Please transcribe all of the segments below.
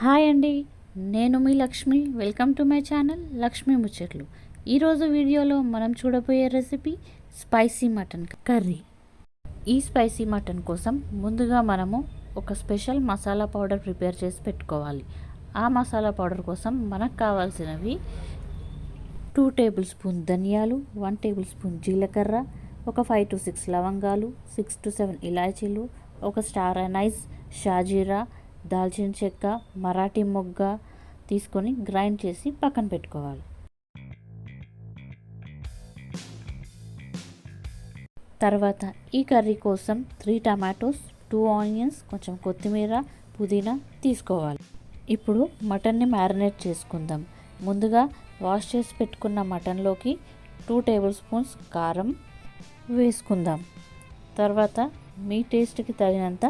Hi అండి, నేను మీ Lakshmi. Welcome to my channel Lakshmi ముచ్చట్లు. ఈరోజు వీడియోలో మనం చూడబోయే రెసిపీ స్పైసీ మటన్ కర్రీ. ఈ స్పైసీ మటన్ కోసం ముందుగా మనము ఒక స్పెషల్ మసాలా పౌడర్ ప్రిపేర్ చేసి పెట్టుకోవాలి. ఆ మసాలా పౌడర్ కోసం మనకు కావాల్సినవి 2 టేబుల్ స్పూన్ ధనియాలు, 1 టేబుల్ స్పూన్ జీలకర్ర, ఒక 5 to 6 లవంగాలు, 6 to 7 ఇలాచీలు, ఒక స్టార్ అనైజ్, షాజీరా, దాల్చిన చెక్క, మరాఠీ మొగ్గ తీసుకొని గ్రైండ్ చేసి పక్కన పెట్టుకోవాలి. తర్వాత ఈ కర్రీ కోసం 3 టమాటోస్, 2 ఆనియన్స్, కొంచెం కొత్తిమీర, పుదీనా తీసుకోవాలి. ఇప్పుడు మటన్ని మ్యారినేట్ చేసుకుందాం. ముందుగా వాష్ చేసి పెట్టుకున్న మటన్లోకి 2 టేబుల్ స్పూన్స్ కారం వేసుకుందాం. తర్వాత మీ టేస్ట్కి తగినంత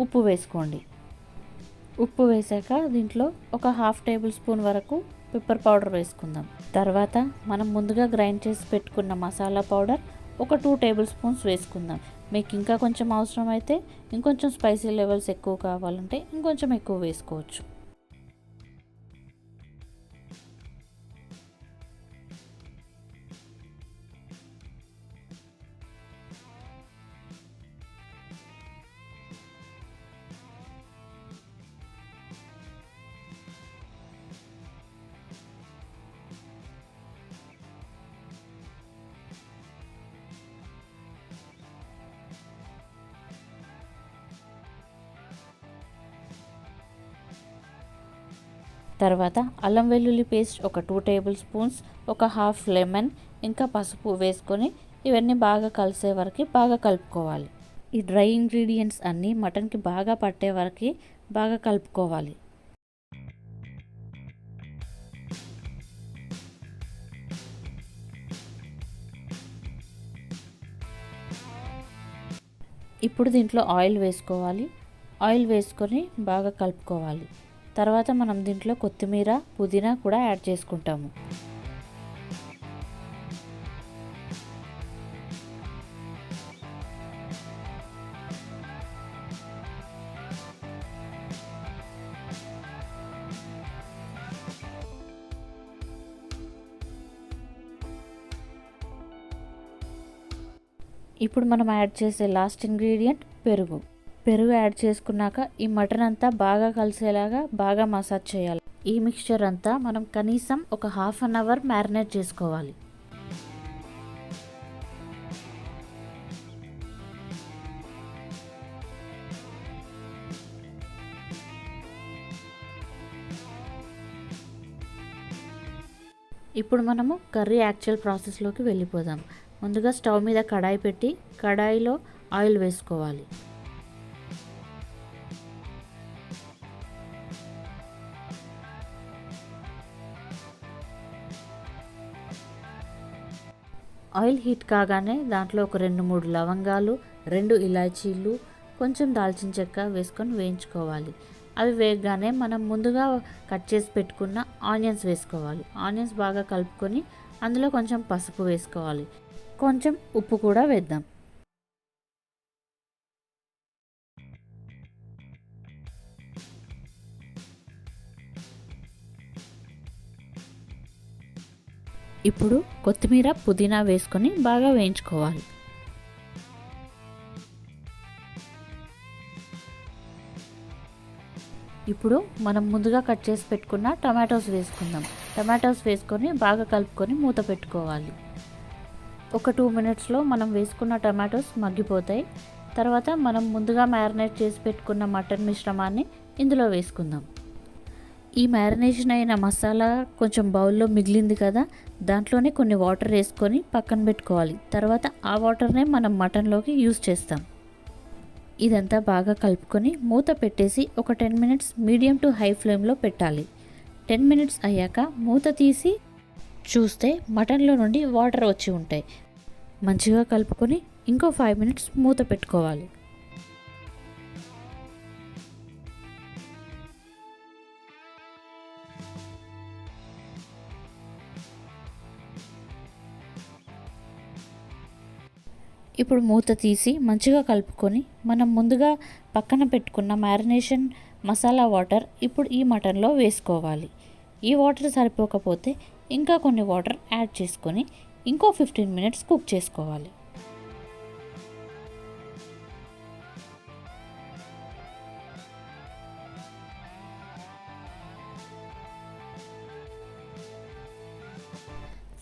ఉప్పు వేసుకోండి. ఉప్పు వేసాక దీంట్లో ఒక 1/2 టేబుల్ స్పూన్ వరకు పెప్పర్ పౌడర్ వేసుకుందాం. తర్వాత మనం ముందుగా గ్రైండ్ చేసి పెట్టుకున్న మసాలా పౌడర్ ఒక 2 టేబుల్ స్పూన్స్ వేసుకుందాం. మీకు ఇంకా కొంచెం అవసరం అయితే ఇంకొంచెం స్పైసీ లెవెల్స్ ఎక్కువ కావాలంటే ఇంకొంచెం ఎక్కువ వేసుకోవచ్చు. తర్వాత అల్లం వెల్లుల్లి పేస్ట్ ఒక 2 టేబుల్ స్పూన్స్, ఒక 1/2 లెమన్, ఇంకా పసుపు వేసుకొని ఇవన్నీ బాగా కలిసే వరకు బాగా కలుపుకోవాలి. ఈ డ్రై ఇంగ్రీడియంట్స్ అన్నీ మటన్కి బాగా పట్టే వరకు బాగా కలుపుకోవాలి. ఇప్పుడు దీంట్లో ఆయిల్ వేసుకోవాలి. ఆయిల్ వేసుకొని బాగా కలుపుకోవాలి. తర్వాత మనం దీంట్లో కొత్తిమీర, పుదీనా కూడా యాడ్ చేసుకుంటాము. ఇప్పుడు మనం యాడ్ చేసే లాస్ట్ ఇంగ్రీడియంట్ పెరుగు. పెరుగు యాడ్ చేసుకున్నాక ఈ మటన్ అంతా బాగా కలిసేలాగా బాగా మసాజ్ చేయాలి. ఈ మిక్స్చర్ అంతా మనం కనీసం ఒక 1/2 అవర్ మ్యారినేట్ చేసుకోవాలి. ఇప్పుడు మనము కర్రీ యాక్చువల్ ప్రాసెస్లోకి వెళ్ళిపోదాం. ముందుగా స్టవ్ మీద కడాయి పెట్టి కడాయిలో ఆయిల్ వేసుకోవాలి. ఆయిల్ హీట్ కాగానే దాంట్లో ఒక 2-3 లవంగాలు, 2 ఇలాచీలు, కొంచెం దాల్చిన చెక్క వేసుకొని వేయించుకోవాలి. అవి వేగగానే మనం ముందుగా కట్ చేసి పెట్టుకున్న ఆనియన్స్ వేసుకోవాలి. ఆనియన్స్ బాగా కలుపుకొని అందులో కొంచెం పసుపు వేసుకోవాలి. కొంచెం ఉప్పు కూడా వేద్దాం. ఇప్పుడు కొత్తిమీర, పుదీనా వేసుకొని బాగా వేయించుకోవాలి. ఇప్పుడు మనం ముందుగా కట్ చేసి పెట్టుకున్న టమాటోస్ వేసుకుందాం. టమాటోస్ వేసుకొని బాగా కలుపుకొని మూత పెట్టుకోవాలి. ఒక 2 మినిట్స్లో మనం వేసుకున్న టమాటోస్ మగ్గిపోతాయి. తర్వాత మనం ముందుగా మ్యారినేట్ చేసి పెట్టుకున్న మటన్ మిశ్రమాన్ని ఇందులో వేసుకుందాం. ఈ మ్యారినేషన్ అయిన మసాలా కొంచెం బౌల్లో మిగిలింది కదా, దాంట్లోనే కొన్ని వాటర్ వేసుకొని పక్కన పెట్టుకోవాలి. తర్వాత ఆ వాటర్నే మనం మటన్లోకి యూస్ చేస్తాం. ఇదంతా బాగా కలుపుకొని మూత పెట్టేసి ఒక 10 మినిట్స్ మీడియం టు హై ఫ్లేమ్లో పెట్టాలి. 10 మినిట్స్ అయ్యాక మూత తీసి చూస్తే మటన్లో నుండి వాటర్ వచ్చి ఉంటాయి. మంచిగా కలుపుకొని ఇంకో 5 మినిట్స్ మూత పెట్టుకోవాలి. ఇప్పుడు మూత తీసి మంచిగా కలుపుకొని మనం ముందుగా పక్కన పెట్టుకున్న మ్యారినేషన్ మసాలా వాటర్ ఇప్పుడు ఈ మటన్లో వేసుకోవాలి. ఈ వాటర్ సరిపోకపోతే ఇంకా కొన్ని వాటర్ యాడ్ చేసుకొని ఇంకో 15 మినిట్స్ కుక్ చేసుకోవాలి.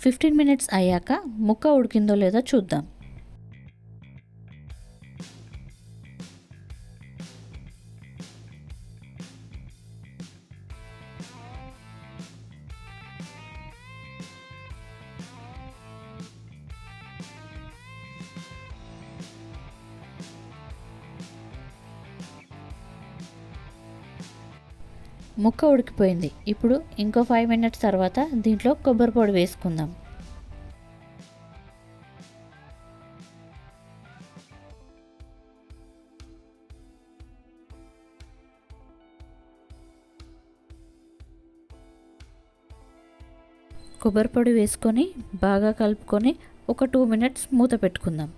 ఫిఫ్టీన్ మినిట్స్ అయ్యాక ముక్క ఉడికిందో లేదో చూద్దాం. ముక్క ఉడికిపోయింది. ఇప్పుడు ఇంకో 5 మినిట్స్ తర్వాత దీంట్లో కొబ్బరి పొడి వేసుకుందాం. కొబ్బరి పొడి వేసుకొని బాగా కలుపుకొని ఒక 2 మినిట్స్ మూత పెట్టుకుందాం.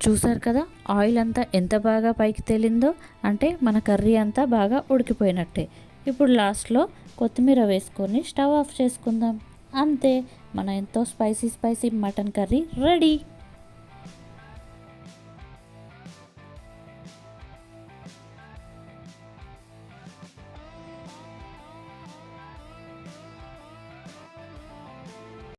చూసారు కదా ఆయిల్ అంతా ఎంత బాగా పైకి తేలిందో, అంటే మన కర్రీ అంతా బాగా ఉడికిపోయినట్టే. ఇప్పుడు లాస్ట్లో కొత్తిమీర వేసుకొని స్టవ్ ఆఫ్ చేసుకుందాం. అంతే, మన ఎంతో స్పైసీ మటన్ కర్రీ రెడీ.